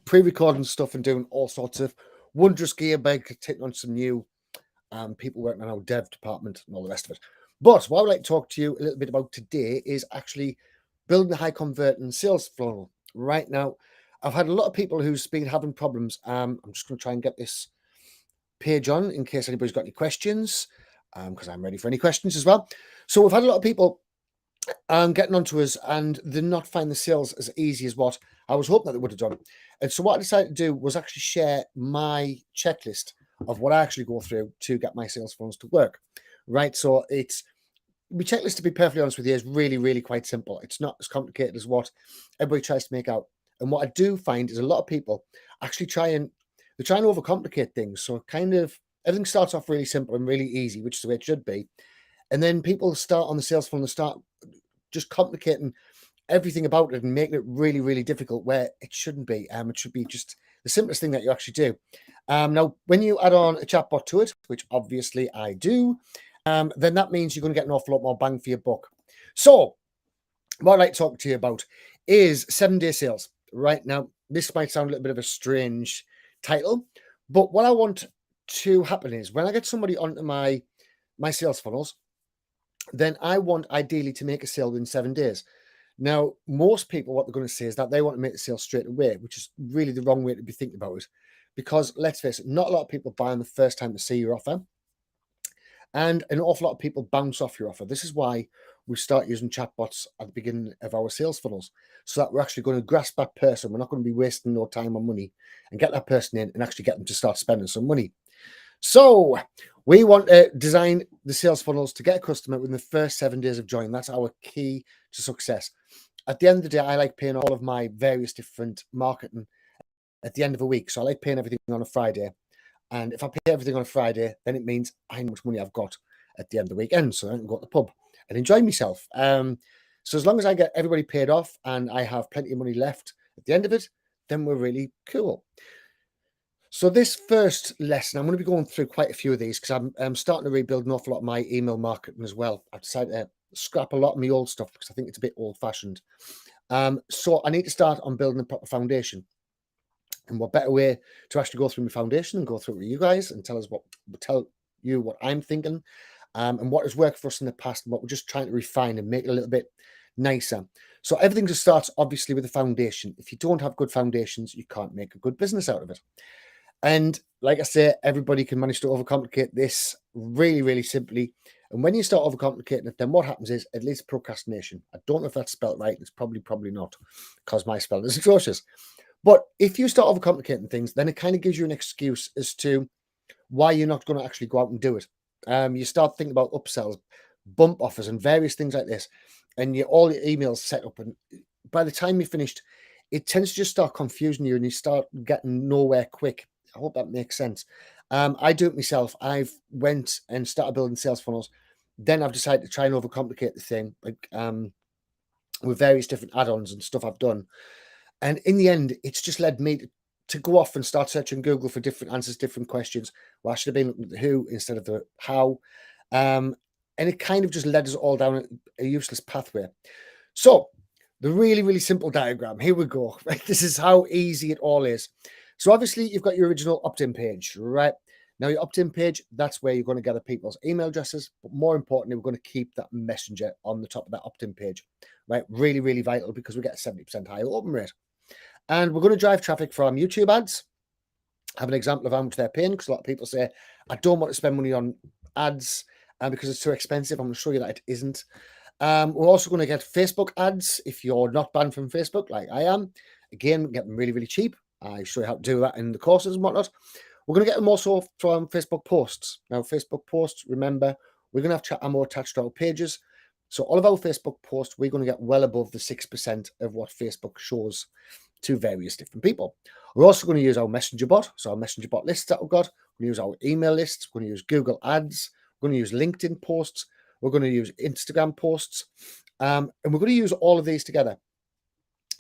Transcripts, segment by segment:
pre-recording stuff and doing all sorts of wondrous gear by taking on some new people working on our dev department and all the rest of it. But what I would like to talk to you a little bit about today is actually building a high converting sales funnel. Right now, I've had a lot of people who's been having problems. I'm just going to try and get this page on in case anybody's got any questions, because I'm ready for any questions as well. So we've had a lot of people getting onto us, and they're not finding the sales as easy as what I was hoping that they would have done. And so what I decided to do was actually share my checklist of what I actually go through to get my sales funnels to work. Right. So it's my checklist, to be perfectly honest with you, is really, really quite simple. It's not as complicated as what everybody tries to make out. And what I do find is a lot of people actually try and overcomplicate things. So kind of everything starts off really simple and really easy, which is the way it should be. And then people start on the sales funnel and start just complicating everything about it and making it really, really difficult where it shouldn't be. It should be just the simplest thing that you actually do. Now, when you add on a chatbot to it, which obviously I do, then that means you're going to get an awful lot more bang for your buck. So what I'd like to talk to you about is 7-day sales. Right now, this might sound a little bit of a strange title, but what I want to happen is when I get somebody onto my sales funnels, then I want ideally to make a sale within 7 days. Now, most people, what they're going to say is that they want to make the sale straight away, which is really the wrong way to be thinking about it. Because let's face it, not a lot of people buy on the first time to see your offer. And an awful lot of people bounce off your offer. This is why we start using chatbots at the beginning of our sales funnels, so that we're actually going to grasp that person. We're not going to be wasting no time or money and get that person in and actually get them to start spending some money. So we want to design the sales funnels to get a customer within the first 7 days of joining. That's our key to success. At the end of the day, I like paying all of my various different marketing at the end of a week. So I like paying everything on a Friday. And if I pay everything on a Friday, then it means I know how much money I've got at the end of the weekend. So I can go to the pub and enjoy myself. So as long as I get everybody paid off and I have plenty of money left at the end of it, then we're really cool. So this first lesson, I'm going to be going through quite a few of these because I'm starting to rebuild an awful lot of my email marketing as well. I've decided to scrap a lot of my old stuff because I think it's a bit old-fashioned. So I need to start on building a proper foundation. And what better way to actually go through my foundation and go through it with you guys and tell you what I'm thinking and what has worked for us in the past and what we're just trying to refine and make it a little bit nicer. So everything just starts obviously with a foundation. If you don't have good foundations, you can't make a good business out of it. And like I say, everybody can manage to overcomplicate this really, really simply. And when you start overcomplicating it, then what happens is it leads to procrastination. I don't know if that's spelled right. It's probably not, because my spelling is atrocious. But if you start overcomplicating things, then it kind of gives you an excuse as to why you're not going to actually go out and do it. You start thinking about upsells, bump offers, and various things like this, and all your emails set up. And by the time you're finished, it tends to just start confusing you, and you start getting nowhere quick. I hope that makes sense. I do it myself. I've went and started building sales funnels. Then I've decided to try and overcomplicate the thing, like with various different add-ons and stuff I've done. And in the end, it's just led me to go off and start searching Google for different answers, different questions. Well, I should have been looking at the who instead of the how. And it kind of just led us all down a useless pathway. So the really, really simple diagram. Here we go. Right? This is how easy it all is. So obviously, you've got your original opt-in page, right? Now, your opt-in page, that's where you're going to gather people's email addresses. But more importantly, we're going to keep that messenger on the top of that opt-in page, right? Really, really vital because we get a 70% higher open rate. And we're going to drive traffic from YouTube ads. I have an example of how much they're paying because a lot of people say, I don't want to spend money on ads because it's too expensive. I'm going to show you that it isn't. We're also going to get Facebook ads if you're not banned from Facebook like I am. Again, get them really, really cheap. I show you how to do that in the courses and whatnot. We're going to get them also from Facebook posts. Now, Facebook posts, remember, we're going to have chat ammo attached to our pages. So all of our Facebook posts, we're going to get well above the 6% of what Facebook shows to various different people. We're also going to use our messenger bot. So our messenger bot lists that we've got. We're going to use our email lists. We're going to use Google ads. We're going to use LinkedIn posts. We're going to use Instagram posts. And we're going to use all of these together.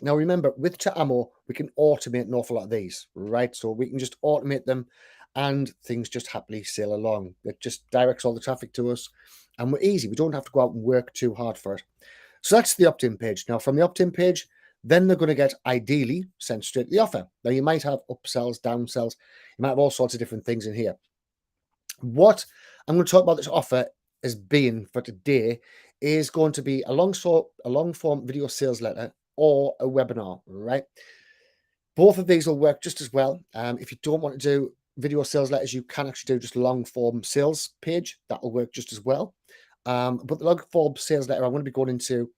Now, remember, with Chat Ammo, we can automate an awful lot of these, right? So we can just automate them and things just happily sail along. It just directs all the traffic to us and we're easy. We don't have to go out and work too hard for it. So that's the opt-in page. Now, from the opt-in page, then they're going to get ideally sent straight to the offer. Now, you might have upsells, downsells, you might have all sorts of different things in here. What I'm going to talk about this offer as being for today is going to be a long form video sales letter or a webinar, right? Both of these will work just as well. If you don't want to do video sales letters, you can actually do just a long form sales page. That will work just as well. But the long form sales letter, I'm going to be going into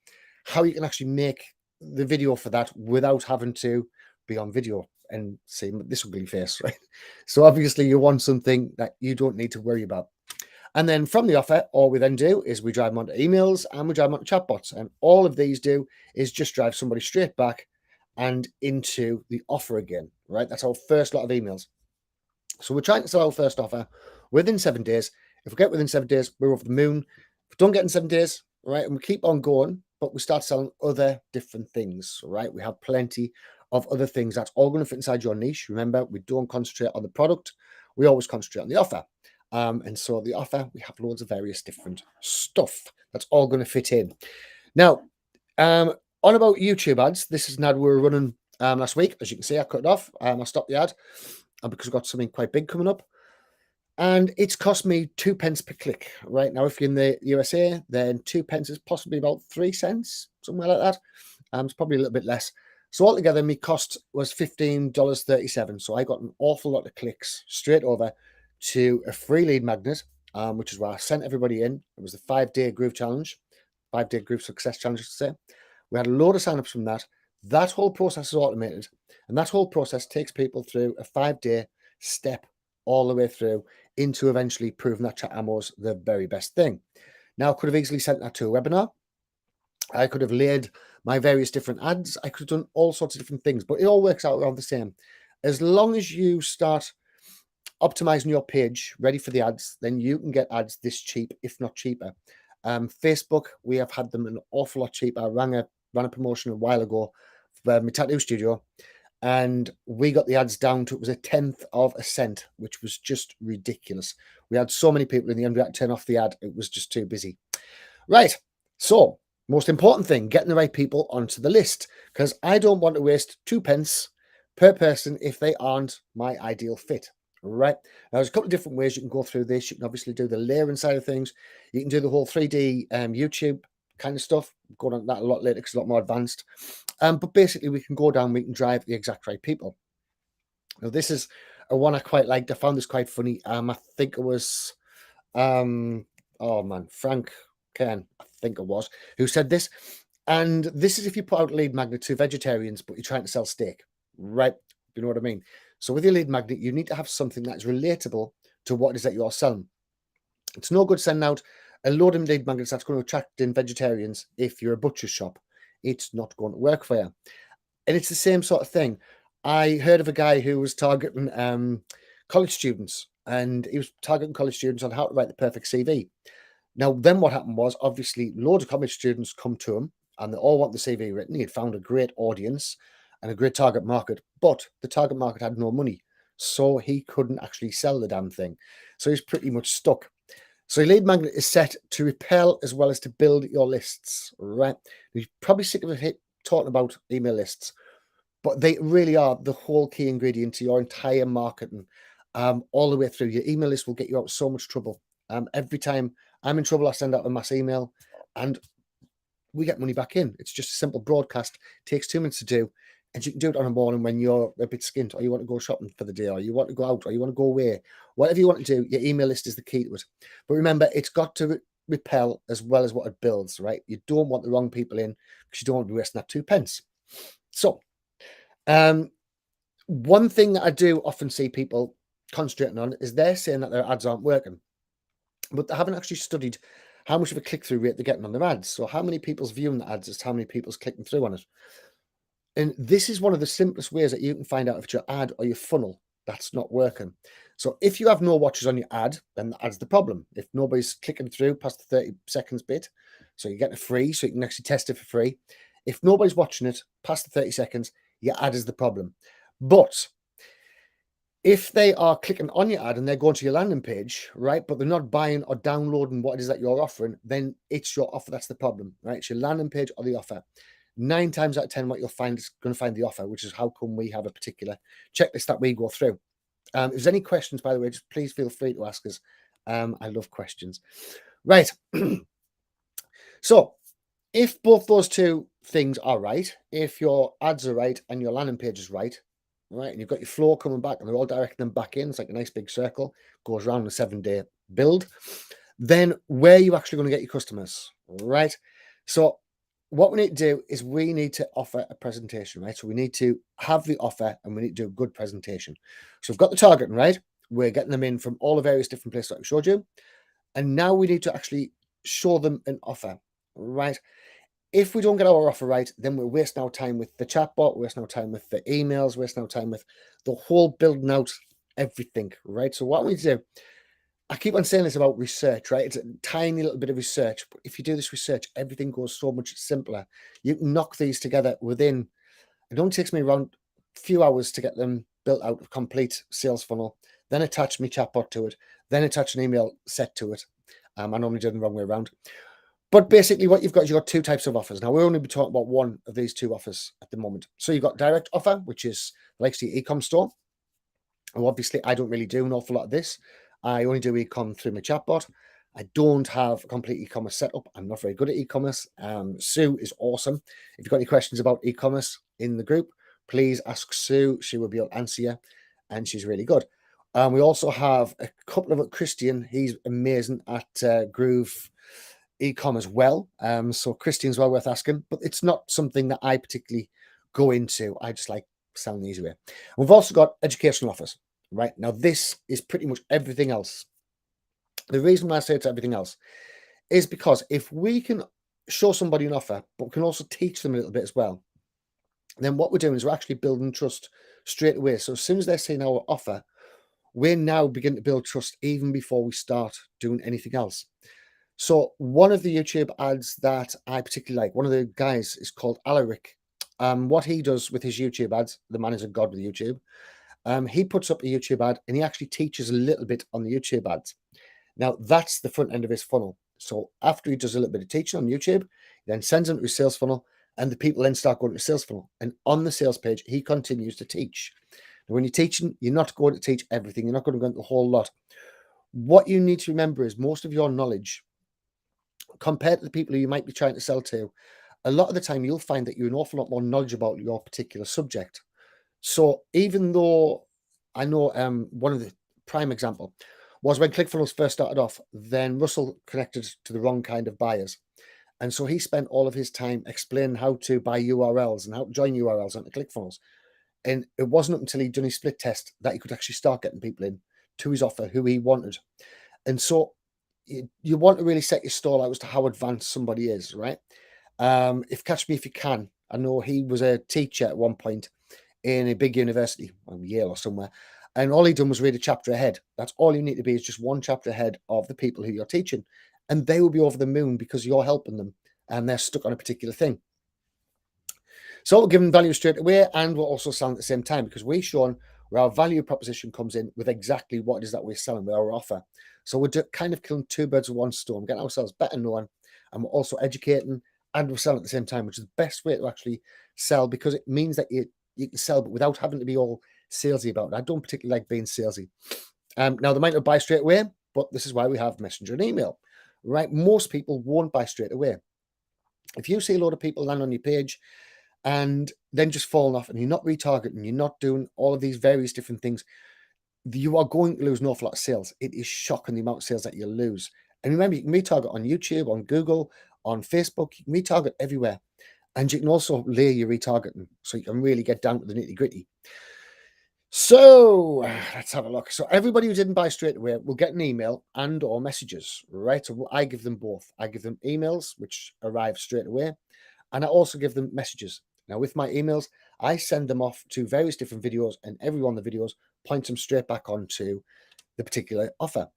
how you can actually make the video for that without having to be on video and see this ugly face, right? So obviously you want something that you don't need to worry about. And then from the offer, all we then do is we drive them onto emails and we drive them onto chatbots. And all of these do is just drive somebody straight back and into the offer again, right? That's our first lot of emails. So we're trying to sell our first offer within 7 days. If we get within 7 days, we're over the moon. If we don't get in 7 days, right, and we keep on going, but we start selling other different things, right? We have plenty of other things that's all going to fit inside your niche. Remember, we don't concentrate on the product. We always concentrate on the offer. And so the offer, we have loads of various different stuff that's all going to fit in. Now, on about YouTube ads, this is an ad we were running last week. As you can see, I cut it off. I stopped the ad because I've got something quite big coming up. And it's cost me 2 pence per click. Right now, if you're in the USA, then 2 pence is possibly about 3 cents, somewhere like that. It's probably a little bit less. So altogether, my cost was $15.37. So I got an awful lot of clicks straight over to a free lead magnet, which is where I sent everybody in. It was the 5-day groove challenge, 5-day groove success challenge, I should say. We had a load of signups from that. That whole process is automated, and that whole process takes people through a 5-day step all the way through into eventually proving that chat ammo is the very best thing. Now, I could have easily sent that to a webinar. I could have laid my various different ads. I could have done all sorts of different things, but it all works out around the same. As long as you start optimizing your page ready for the ads, then you can get ads this cheap, if not cheaper. Facebook, we have had them an awful lot cheaper. I ran a promotion a while ago for my tattoo studio, and we got the ads down to, it was 1/10 of a cent, which was just ridiculous. We had so many people in the end, we had to turn off the ad. It was just too busy. Right. So, most important thing, getting the right people onto the list, because I don't want to waste 2 pence per person if they aren't my ideal fit. Right. Now, there's a couple of different ways you can go through this. You can obviously do the layering side of things. You can do the whole 3D YouTube kind of stuff. Go on that a lot later because it's a lot more advanced. But basically, we can go down, we can drive the exact right people. Now, this is a one I quite liked. I found this quite funny. I think it was, oh man, Frank Kern, I think it was, who said this. And this is if you put out a lead magnet to vegetarians, but you're trying to sell steak, right? You know what I mean? So with your lead magnet, you need to have something that's relatable to what it is that you're selling. It's no good sending out a load of lead magnets that's going to attract in vegetarians if you're a butcher shop. It's not going to work for you. And it's the same sort of thing. I heard of a guy who was targeting college students, and he was targeting college students on how to write the perfect CV. Now, then what happened was, obviously, loads of college students come to him, and they all want the CV written. He had found a great audience and a great target market, but the target market had no money, so he couldn't actually sell the damn thing. So he's pretty much stuck. So your lead magnet is set to repel as well as to build your lists, right? You're probably sick of it talking about email lists, but they really are the whole key ingredient to your entire marketing, all the way through. Your email list will get you out of so much trouble. Every time I'm in trouble, I send out a mass email and we get money back in. It's just a simple broadcast. It takes 2 minutes to do, and you can do it on a morning when you're a bit skint, or you want to go shopping for the day, or you want to go out, or you want to go away. Whatever you want to do, your email list is the key to it. But remember, it's got to repel as well as what it builds, right? You don't want the wrong people in because you don't want to be wasting that 2 pence. So, one thing that I do often see people concentrating on is they're saying that their ads aren't working, but they haven't actually studied how much of a click-through rate they're getting on their ads. So how many people's viewing the ads is how many people's clicking through on it. And this is one of the simplest ways that you can find out if it's your ad or your funnel that's not working. So if you have no watches on your ad, then the ad's the problem. If nobody's clicking through past the 30 seconds bit, so you're getting it free, so you can actually test it for free. If nobody's watching it past the 30 seconds, your ad is the problem. But if they are clicking on your ad and they're going to your landing page, right, but they're not buying or downloading what it is that you're offering, then it's your offer that's the problem, right? It's your landing page or the offer. 9 times out of 10, what you'll find is going to find the offer, which is how come we have a particular checklist that we go through. If there's any questions, by the way, just please feel free to ask us. I love questions. Right. So if both those two things are right, if your ads are right and your landing page is right, right, and you've got your flow coming back and they're all directing them back in, it's like a nice big circle, goes around a 7-day build, then where are you actually going to get your customers, right? So what we need to do is we need to offer a presentation, right? So we need to have the offer and we need to do a good presentation. So we've got the targeting, right? We're getting them in from all the various different places that I showed you. And now we need to actually show them an offer, right? If we don't get our offer right, then we're wasting our time with the chatbot, wasting our time with the emails, wasting our time with the whole building out everything, right? So what we do, I keep on saying this about research, right? It's a tiny little bit of research, but if you do this research, everything goes so much simpler. You can knock these together within, it only takes me around a few hours to get them built out, a complete sales funnel, then attach my chatbot to it, then attach an email set to it. I normally do them the wrong way around. But basically what you've got is you've got two types of offers. Now, we're only be talking about one of these two offers at the moment. So you've got direct offer, which is like the e-com store. And obviously, I don't really do an awful lot of this. I only do e-com through my chatbot. I don't have a complete e-commerce setup. I'm not very good at e-commerce. Sue is awesome. If you've got any questions about e-commerce in the group, please ask Sue. She will be able to answer you, and she's really good. We also have a couple of Christian. He's amazing at Groove e-com as well. So Christian's well worth asking, but it's not something that I particularly go into. I just like selling the easy way. We've also got educational offers, right? Now, this is pretty much everything else. The reason why I say it's everything else is because if we can show somebody an offer, but we can also teach them a little bit as well, then what we're doing is we're actually building trust straight away. So as soon as they're seeing our offer, we're now beginning to build trust even before we start doing anything else. So one of the YouTube ads that I particularly like, one of the guys is called Alaric. What he does with his YouTube ads, the man is a god with YouTube. He puts up a YouTube ad and he actually teaches a little bit on the YouTube ads. Now that's the front end of his funnel. So after he does a little bit of teaching on YouTube, he then sends them to his sales funnel and the people then start going to the sales funnel. And on the sales page, he continues to teach. Now, when you're teaching, you're not going to teach everything. You're not going to go into a whole lot. What you need to remember is most of your knowledge compared to the people who you might be trying to sell to, a lot of the time you'll find that you're an awful lot more knowledgeable about your particular subject. So even though I know one of the prime example was when ClickFunnels first started off, then Russell connected to the wrong kind of buyers. And so he spent all of his time explaining how to buy URLs and how to join URLs onto ClickFunnels. And it wasn't up until he'd done his split test that he could actually start getting people in to his offer who he wanted. And so you want to really set your stall out as to how advanced somebody is, right? If Catch Me If You Can, I know he was a teacher at one point in a big university, Yale or somewhere, and all he done was read a chapter ahead. That's all you need to be, is just one chapter ahead of the people who you're teaching, and they will be over the moon because you're helping them and they're stuck on a particular thing. So we're giving value straight away, and we're also selling at the same time because we've shown where our value proposition comes in with exactly what it is that we're selling with our offer. So we're kind of killing two birds with one stone, getting ourselves better known, and we're also educating and we're selling at the same time, which is the best way to actually sell because it means that you can sell, but without having to be all salesy about it. I don't particularly like being salesy. Now, they might not buy straight away, but this is why we have Messenger and email, right? Most people won't buy straight away. If you see a lot of people land on your page and then just falling off and you're not retargeting, you're not doing all of these various different things, you are going to lose an awful lot of sales. It is shocking the amount of sales that you'll lose. And remember, you can retarget on YouTube, on Google, on Facebook, you can retarget everywhere. And you can also layer your retargeting so you can really get down to the nitty gritty. So let's have a look. So everybody who didn't buy straight away will get an email and or messages, right? So I give them both. I give them emails, which arrive straight away. And I also give them messages. Now, with my emails, I send them off to various different videos, and every one of the videos points them straight back onto the particular offer.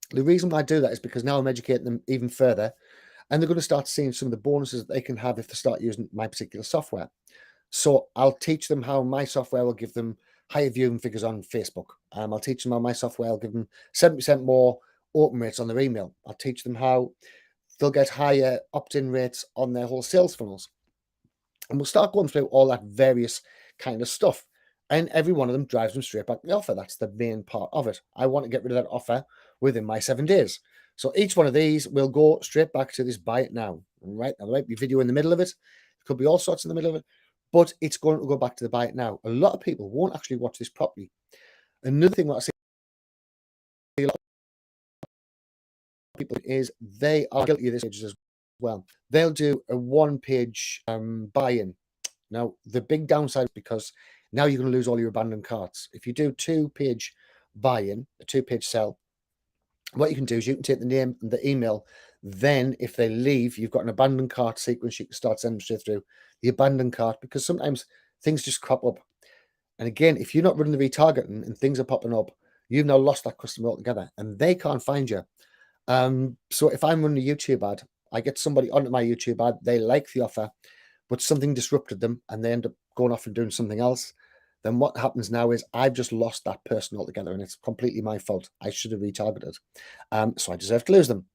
The reason why I do that is because now I'm educating them even further, and they're going to start seeing some of the bonuses that they can have if they start using my particular software. So I'll teach them how my software will give them higher viewing figures on Facebook. I'll teach them how my software will give them 7% more open rates on their email. I'll teach them how they'll get higher opt-in rates on their whole sales funnels. And we'll start going through all that various kind of stuff. And every one of them drives them straight back to the offer. That's the main part of it. I want to get rid of that offer within my 7 days. So each one of these will go straight back to this buy it now. Right? Now, there might be video in the middle of it. It could be all sorts in the middle of it, but it's going to go back to the buy it now. A lot of people won't actually watch this properly. Another thing that I see a lot of people is they are guilty of this as well. They'll do a one-page buy-in. Now, the big downside is because now you're going to lose all your abandoned carts. If you do two-page buy-in, a two-page sell, what you can do is you can take the name and the email. Then, if they leave, you've got an abandoned cart sequence. You can start sending straight through the abandoned cart because sometimes things just crop up. And again, if you're not running the retargeting and things are popping up, you've now lost that customer altogether and they can't find you. So if I'm running a YouTube ad, I get somebody onto my YouTube ad, they like the offer, but something disrupted them and they end up going off and doing something else. Then what happens now is I've just lost that person altogether and it's completely my fault. I should have retargeted. So I deserve to lose them.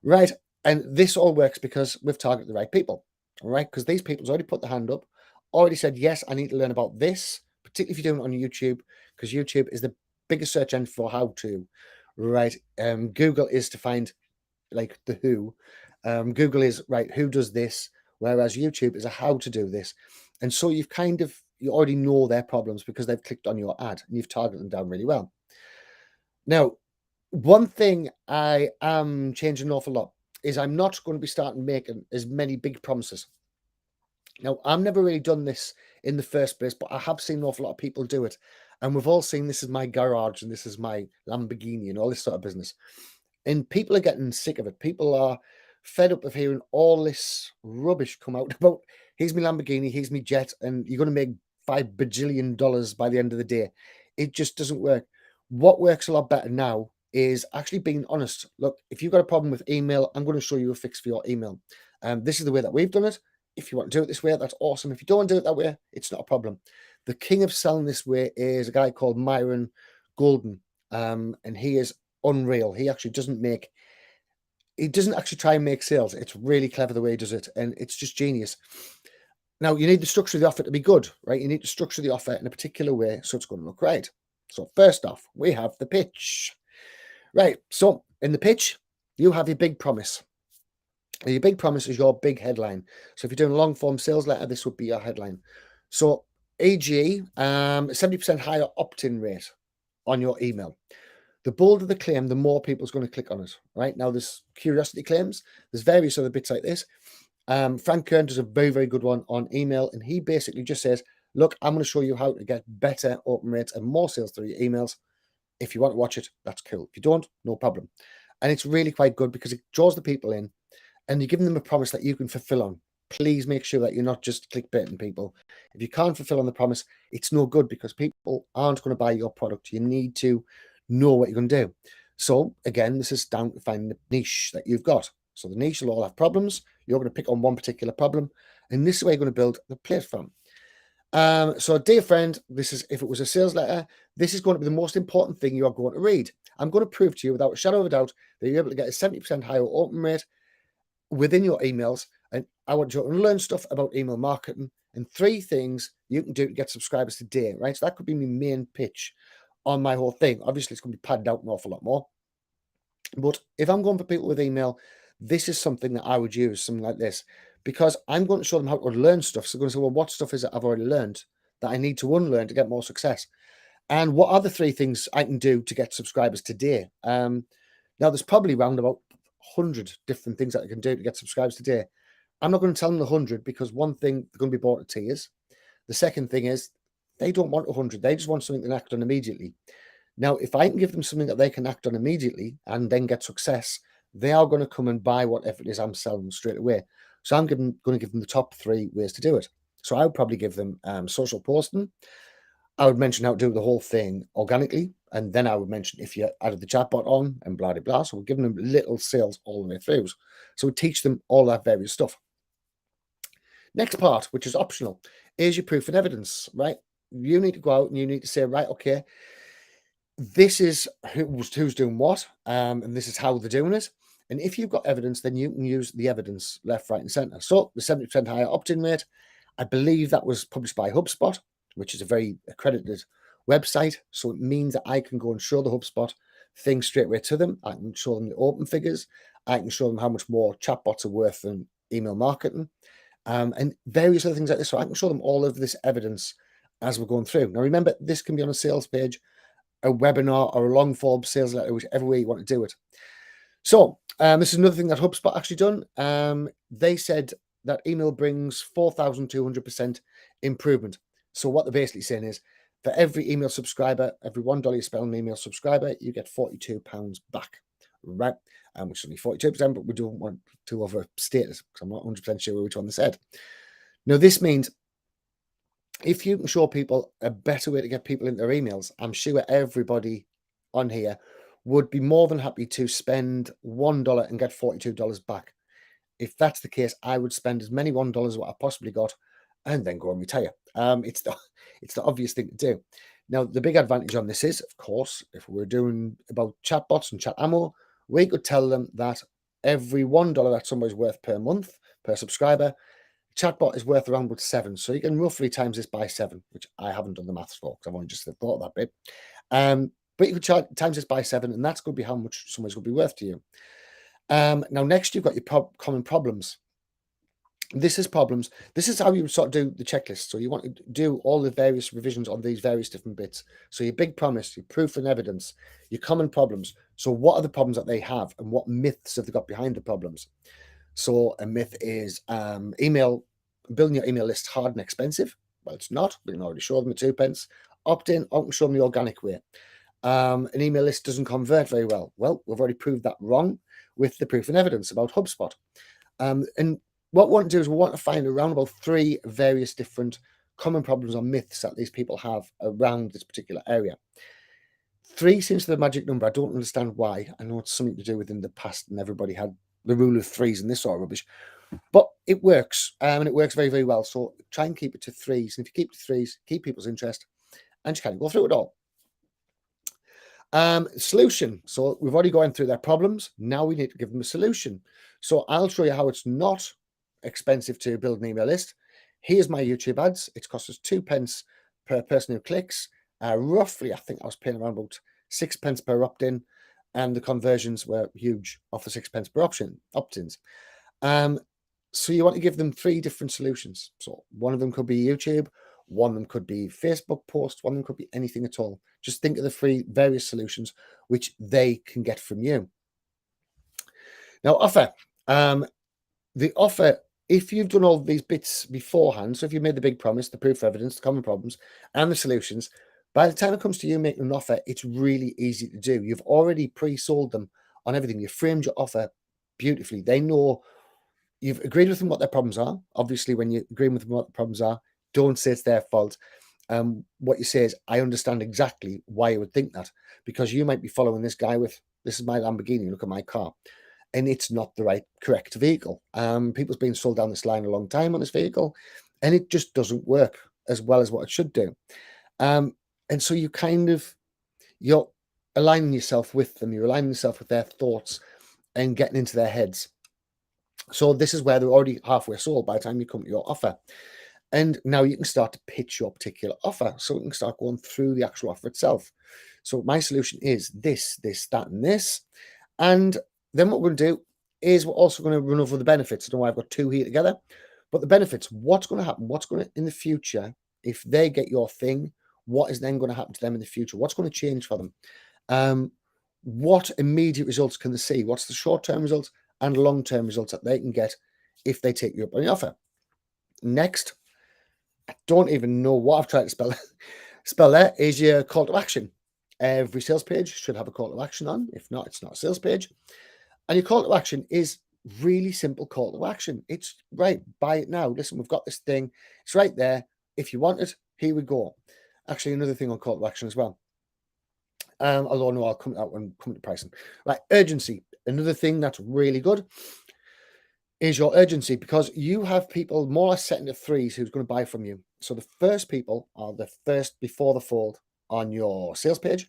Right. And this all works because we've targeted the right people. All right. Because these people's already put their hand up, already said, yes, I need to learn about this, particularly if you're doing it on YouTube, because YouTube is the biggest search engine for how to. Right. Google is to find like the who. Google is right, who does this, whereas YouTube is a how to do this. And so you already know their problems because they've clicked on your ad and you've targeted them down really well. Now, one thing I am changing an awful lot is I'm not going to be starting making as many big promises. Now, I've never really done this in the first place, but I have seen an awful lot of people do it. And we've all seen this is my garage and this is my Lamborghini and all this sort of business. And people are getting sick of it. People are fed up of hearing all this rubbish come out about here's my Lamborghini, here's my jet, and you're going to make $5 bajillion by the end of the day. It just doesn't work. What works a lot better now is actually being honest. Look, if you've got a problem with email, I'm going to show you a fix for your email. This is the way that we've done it. If you want to do it this way, that's awesome. If you don't want to do it that way, it's not a problem. The king of selling this way is a guy called Myron Golden, and he is unreal. He doesn't actually try and make sales. It's really clever the way he does it, and it's just genius. Now, you need the structure of the offer to be good, right? You need to structure the offer in a particular way so it's going to look right. So first off, we have the pitch. Right, so in the pitch, you have your big promise. And your big promise is your big headline. So if you're doing a long form sales letter, this would be your headline. So e.g., 70% higher opt-in rate on your email. The bolder the claim, the more people's going to click on it, right? Now, there's curiosity claims. There's various other bits like this. Frank Kern does a very, very good one on email, and he basically just says, look, I'm going to show you how to get better open rates and more sales through your emails. If you want to watch it, that's cool. If you don't, no problem. And it's really quite good because it draws the people in and you're giving them a promise that you can fulfill on. Please make sure that you're not just clickbaiting people. If you can't fulfill on the promise, it's no good because people aren't going to buy your product. You need to know what you're going to do. So again, this is down to finding the niche that you've got. So the niche will all have problems. You're going to pick on one particular problem, and this is where you're going to build the platform. So dear friend, this is, if it was a sales letter, this is going to be the most important thing you are going to read. I'm going to prove to you without a shadow of a doubt that you're able to get a 70% higher open rate within your emails. And I want you to learn stuff about email marketing and 3 things you can do to get subscribers today, right? So that could be my main pitch on my whole thing. Obviously, it's going to be padded out an awful lot more. But if I'm going for people with email, this is something that I would use, something like this, because I'm going to show them how to learn stuff. So they're going to say, well, what stuff is it I've already learned that I need to unlearn to get more success? And what are the 3 things I can do to get subscribers today? Now, there's probably around about 100 different things that I can do to get subscribers today. I'm not going to tell them the 100 because one thing, they're going to be bought at tears. The second thing is they don't want 100. They just want something to act on immediately. Now, if I can give them something that they can act on immediately and then get success, they are going to come and buy whatever it is I'm selling straight away. So I'm going to give them the top 3 ways to do it. So I would probably give them social posting. I would mention how to do the whole thing organically. And then I would mention if you added the chatbot on and blah, blah, blah. So we're giving them little sales all the way through. So we teach them all that various stuff. Next part, which is optional, is your proof and evidence, right? You need to go out and you need to say, right, okay, this is who's doing what, and this is how they're doing it. And if you've got evidence, then you can use the evidence left, right, and center. So the 70% higher opt-in rate, I believe that was published by HubSpot, which is a very accredited website. So it means that I can go and show the HubSpot thing straight away to them. I can show them the open figures. I can show them how much more chatbots are worth than email marketing, and various other things like this. So I can show them all of this evidence as we're going through. Now, remember, this can be on a sales page, a webinar, or a long form sales letter, whichever way you want to do it. So this is another thing that HubSpot actually done. They said that email brings 4,200% improvement. So what they're basically saying is, for every email subscriber, every $1 you spend on an email subscriber, you get £42 back, right? Which is only 42%, but we don't want to overstate it because I'm not 100% sure which one they said. Now, this means if you can show people a better way to get people into their emails, I'm sure everybody on here would be more than happy to spend $1 and get $42 back. If that's the case, I would spend as many $1 as what I possibly got and then go and retire. It's the obvious thing to do. Now, the big advantage on this is, of course, if we're doing about chatbots and chat ammo, we could tell them that every $1 that somebody's worth per month, per subscriber, chatbot is worth around about 7. So you can roughly times this by 7, which I haven't done the maths for because I've only just thought of that bit. But you could times this by 7, and that's going to be how much somebody's going to be worth to you. Now, next, you've got your common problems. This is problems. This is how you sort of do the checklist. So you want to do all the various revisions on these various different bits. So your big promise, your proof and evidence, your common problems. So what are the problems that they have, and what myths have they got behind the problems? So a myth is building your email list hard and expensive. Well, it's not. We can already show them the 2 pence. Opt in, I can show them the organic way. An email list doesn't convert very well. Well, we've already proved that wrong with the proof and evidence about HubSpot. And what we want to do is we want to find around about 3 various different common problems or myths that these people have around this particular area. 3 seems to be the magic number. I don't understand why. I know it's something to do with in the past and everybody had the rule of 3s and this sort of rubbish. But it works, and it works very, very well. So try and keep it to 3s. And if you keep it to 3s, keep people's interest, and you kind of go through it all. Solution. So we've already gone through their problems. Now we need to give them a solution. So I'll show you how it's not expensive to build an email list. Here's my YouTube ads. It costs us 2 pence per person who clicks. Roughly, I think I was paying around about 6 pence per opt-in, and the conversions were huge off the 6 pence per opt-ins. So you want to give them 3 different solutions. So one of them could be YouTube, one of them could be Facebook post, one of them could be anything at all. Just think of the 3 various solutions which they can get from you. Now, offer. The offer, if you've done all these bits beforehand, so if you've made the big promise, the proof of evidence, the common problems, and the solutions, by the time it comes to you making an offer, it's really easy to do. You've already pre-sold them on everything. You've framed your offer beautifully. They know you've agreed with them what their problems are. Obviously, when you agree with them what the problems are, don't say it's their fault. What you say is, I understand exactly why you would think that, because you might be following this guy with, this is my Lamborghini, look at my car, and it's not the right, correct vehicle. People's been sold down this line a long time on this vehicle, and it just doesn't work as well as what it should do. And so you're aligning yourself with them, you're aligning yourself with their thoughts and getting into their heads. So this is where they're already halfway sold by the time you come to your offer. And now you can start to pitch your particular offer. So we can start going through the actual offer itself. So my solution is this, that, and this. And then what we're going to do is we're also going to run over the benefits. I know I've got 2 here together, but the benefits, what's going to happen? What's going to, in the future, if they get your thing, what is then going to happen to them in the future? What's going to change for them? What immediate results can they see? What's the short-term results and long-term results that they can get if they take you up on the offer? Next, I don't even know what I've tried to spell there, is your call to action. Every sales page should have a call to action on. If not, it's not a sales page. And your call to action is really simple call to action. It's right, buy it now. Listen, we've got this thing. It's right there. If you want it, here we go. Actually, another thing on call to action as well. Although no, I'll come out when come to pricing. Right, urgency. Another thing that's really good is your urgency, because you have people more or less set into 3s who's going to buy from you. So the first people are the first before the fold on your sales page,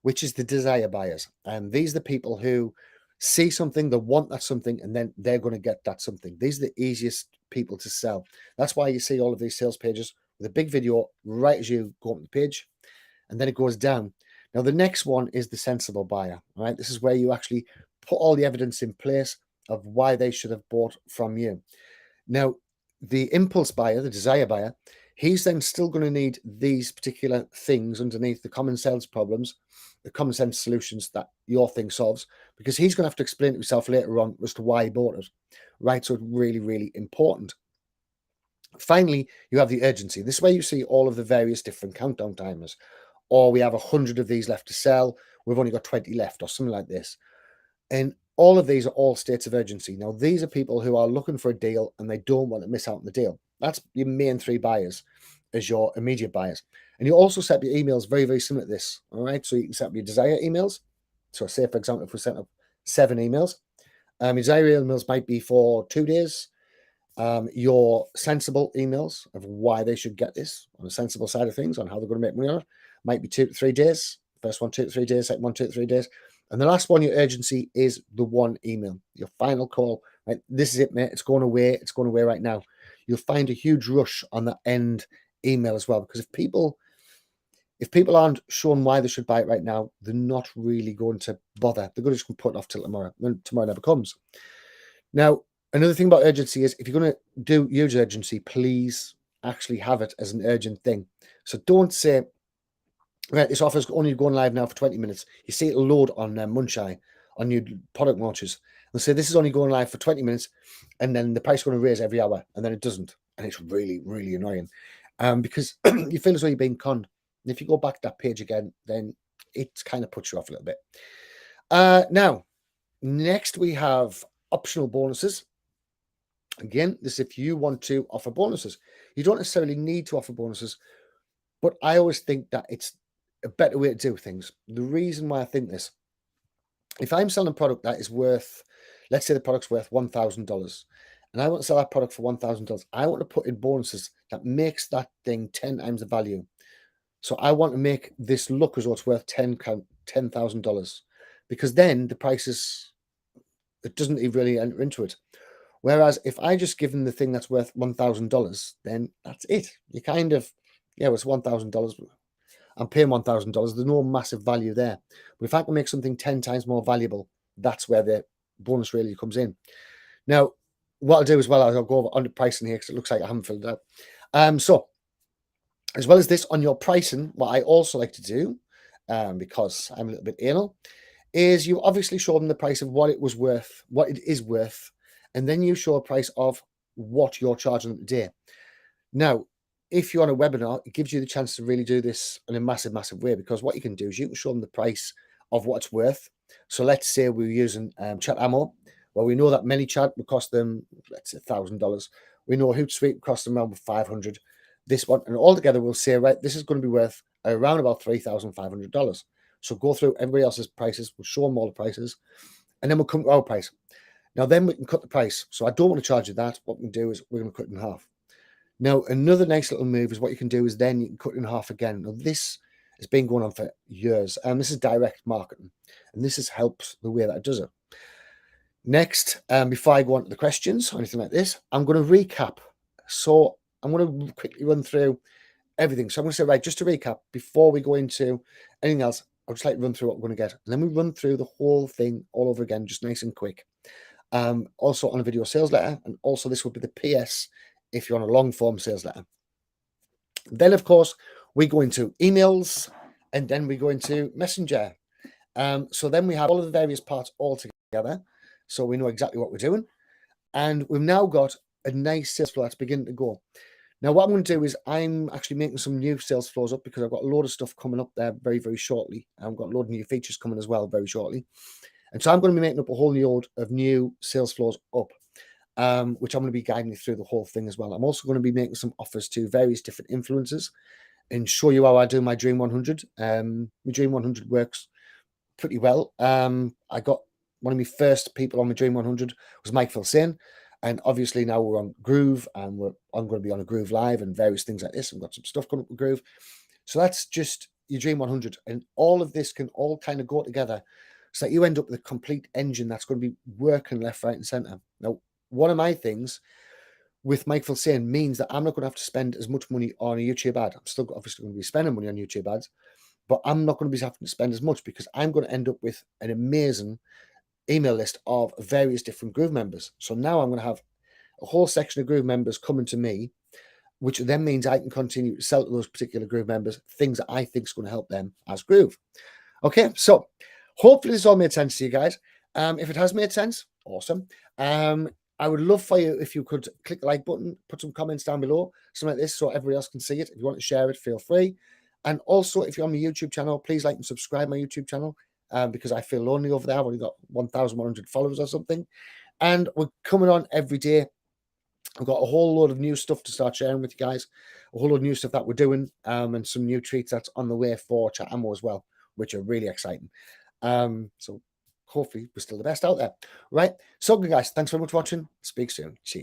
which is the desire buyers. And these are the people who see something, they want that something, and then they're going to get that something. These are the easiest people to sell. That's why you see all of these sales pages with a big video right as you go up the page, and then it goes down. Now, the next one is the sensible buyer. All right, this is where you actually put all the evidence in place of why they should have bought from you. Now, the impulse buyer, the desire buyer, he's then still going to need these particular things underneath the common sense problems, the common sense solutions that your thing solves, because he's going to have to explain to himself later on as to why he bought it. Right? So it's really, really important. Finally, you have the urgency. This is where you see all of the various different countdown timers. Or we have 100 of these left to sell. We've only got 20 left or something like this. And all of these are all states of urgency. Now, these are people who are looking for a deal and they don't want to miss out on the deal. That's your main three buyers as your immediate buyers. And you also set up your emails very, very similar to this. All right. So you can set up your desire emails. So say, for example, if we set up 7 emails, your desire emails might be for 2 days. Your sensible emails of why they should get this on the sensible side of things, on how they're going to make money on it, might be 2 to 3 days. First one, 2 to 3 days, second one, 2 to 3 days. And the last one, your urgency, is the one email, your final call. Right? This is it, mate. It's going away. It's going away right now. You'll find a huge rush on that end email as well, because if people aren't shown why they should buy it right now, they're not really going to bother. They're going to just put it off till tomorrow, when tomorrow never comes. Now, another thing about urgency is if you're going to use urgency, please actually have it as an urgent thing. So don't say, right, this offer's only going live now for 20 minutes. You see it'll load on Munchai, on your product launches. They'll say this is only going live for 20 minutes, and then the price is going to raise every hour, and then it doesn't. And it's really, really annoying because you feel as though you're being conned. And if you go back to that page again, then it kind of puts you off a little bit. Now, next we have optional bonuses. Again, this is if you want to offer bonuses. You don't necessarily need to offer bonuses, but I always think that it's a better way to do things. The reason why I think this, if I'm selling a product that is worth, let's say the product's worth $1,000, and I want to sell that product for $1,000, I want to put in bonuses that makes that thing 10 times the value. So I want to make this look as though it's worth $10,000, because then the price it doesn't even really enter into it. Whereas if I just give them the thing that's worth $1,000, then that's it. You kind of, yeah, it's $1,000. I'm paying $1,000. There's no massive value there. But if I can make something 10 times more valuable, that's where the bonus really comes in. Now, what I'll do as well, I'll go over on the pricing here because it looks like I haven't filled it out. So, as well as this on your pricing, what I also like to do, because I'm a little bit anal, is you obviously show them the price of what it was worth, what it is worth, and then you show a price of what you're charging them today. Now, if you're on a webinar, it gives you the chance to really do this in a massive, massive way, because what you can do is you can show them the price of what it's worth. So let's say we're using chat ammo. Well, we know that ManyChat would cost them, let's say, $1,000. We know Hootsuite would cost them around $500. This one, and all together we'll say, right, this is going to be worth around about $3,500. So go through everybody else's prices. We'll show them all the prices, and then we'll come to our price. Now, then we can cut the price. So I don't want to charge you that. What we can do is we're going to cut it in half. Now, another nice little move is what you can do is then you can cut it in half again. Now, this has been going on for years, and this is direct marketing, and this has helped the way that it does it. Next, before I go on to the questions or anything like this, I'm going to recap. So I'm going to quickly run through everything. So I'm going to say, right, just to recap, before we go into anything else, I'd just like to run through what we're going to get. And then we run through the whole thing all over again, just nice and quick. Also on a video sales letter, and also this would be the PS if you're on a long form sales letter. Then, of course, we go into emails, and then we go into Messenger. So then we have all of the various parts all together, so we know exactly what we're doing. And we've now got a nice sales flow that's beginning to go. Now, what I'm going to do is I'm actually making some new sales flows up, because I've got a load of stuff coming up there very, very shortly. I've got a load of new features coming as well very shortly. And so I'm going to be making up a whole new load of new sales flows up, which I'm going to be guiding you through the whole thing as well. I'm also going to be making some offers to various different influencers and show you how I do my Dream 100. My Dream 100 works pretty well. I got one of my first people on my Dream 100 was Mike Filsain. And obviously now we're on Groove, and I'm going to be on a Groove Live and various things like this. I've got some stuff coming up with Groove. So that's just your Dream 100. And all of this can all kind of go together so that you end up with a complete engine that's going to be working left, right, and center. Now, one of my things, with Michael saying means that I'm not going to have to spend as much money on a YouTube ad. I'm still obviously going to be spending money on YouTube ads, but I'm not going to be having to spend as much because I'm going to end up with an amazing email list of various different Groove members. So now I'm going to have a whole section of Groove members coming to me, which then means I can continue to sell to those particular Groove members things that I think is going to help them as Groove. Okay, so hopefully this all made sense to you guys. If it has made sense, awesome. I would love for you if you could click the like button, put some comments down below, something like this, so everybody else can see it. If you want to share it, feel free. And also, if you're on my YouTube channel, please like and subscribe my YouTube channel because I feel lonely over there. I've only got 1,100 followers or something. And we're coming on every day. I've got a whole load of new stuff to start sharing with you guys, a whole load of new stuff that we're doing, and some new treats that's on the way for Chat Ammo as well, which are really exciting. So hopefully we're still the best out there. Right. So, guys, thanks very much for watching. Speak soon. See you.